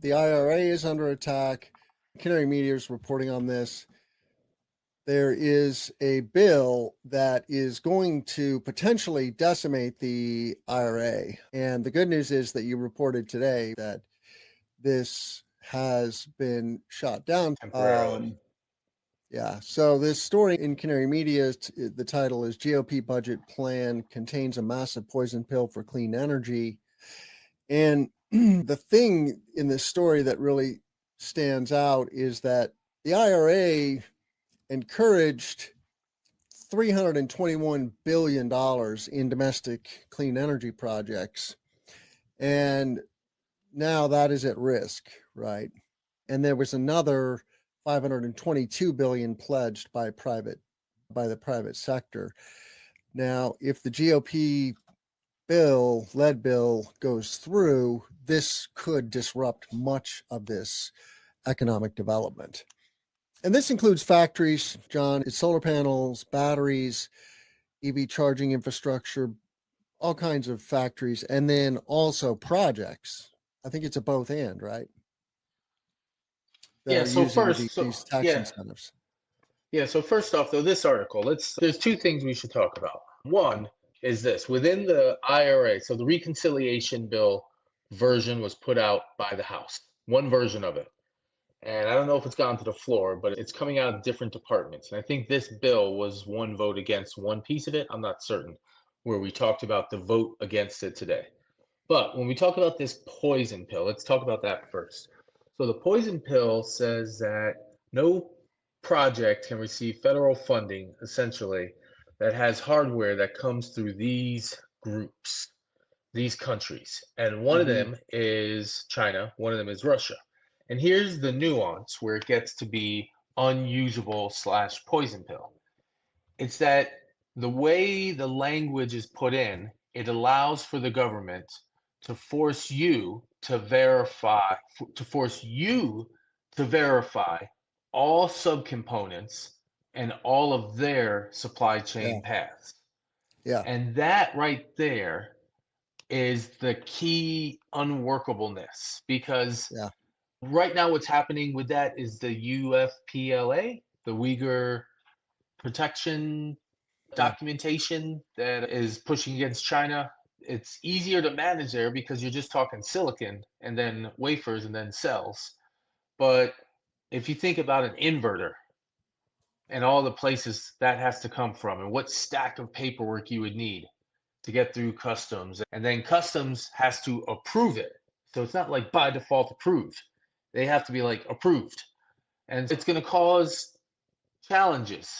The IRA is under attack. Canary Media is reporting on this. There is a bill that is going to potentially decimate the IRA. And the good news is that you reported today that this has been shot down. Temporarily. Yeah. So this story in Canary Media, the title is GOP Budget Plan Contains a Massive Poison Pill for Clean Energy. And the thing in this story that really stands out is that the IRA encouraged $321 billion in domestic clean energy projects. And now that is at risk, right? And there was another 522 billion pledged by the private sector. Now, if the GOP lead bill goes through, this could disrupt much of this economic development. And this includes factories, John, it's solar panels, batteries, EV charging infrastructure, all kinds of factories, and then also projects. I think it's a both and, right? That Yeah, are so using first, these tax yeah. incentives. Yeah, so first off, though, this article, there's two things we should talk about. One is this within the IRA, so the reconciliation bill version was put out by the House, one version of it. And I don't know if it's gone to the floor, but it's coming out of different departments. And I think this bill was one vote against one piece of it. I'm not certain, where we talked about the vote against it today. But when we talk about this poison pill, let's talk about that first. So the poison pill says that no project can receive federal funding, essentially, that has hardware that comes through these groups, these countries. And one of Mm-hmm. them is China, one of them is Russia. And here's the nuance where it gets to be unusable slash poison pill. It's that the way the language is put in, it allows for the government to force you to verify, all subcomponents and all of their supply Yeah. chain paths. Yeah. And that right there is the key unworkableness, because Yeah. right now what's happening with that is the UFPLA, the Uyghur Protection Yeah. documentation that is pushing against China. It's easier to manage there because you're just talking silicon and then wafers and then cells. But if you think about an inverter and all the places that has to come from and what stack of paperwork you would need to get through customs, and then customs has to approve it. So it's not like by default approved. They have to be like approved. And it's going to cause challenges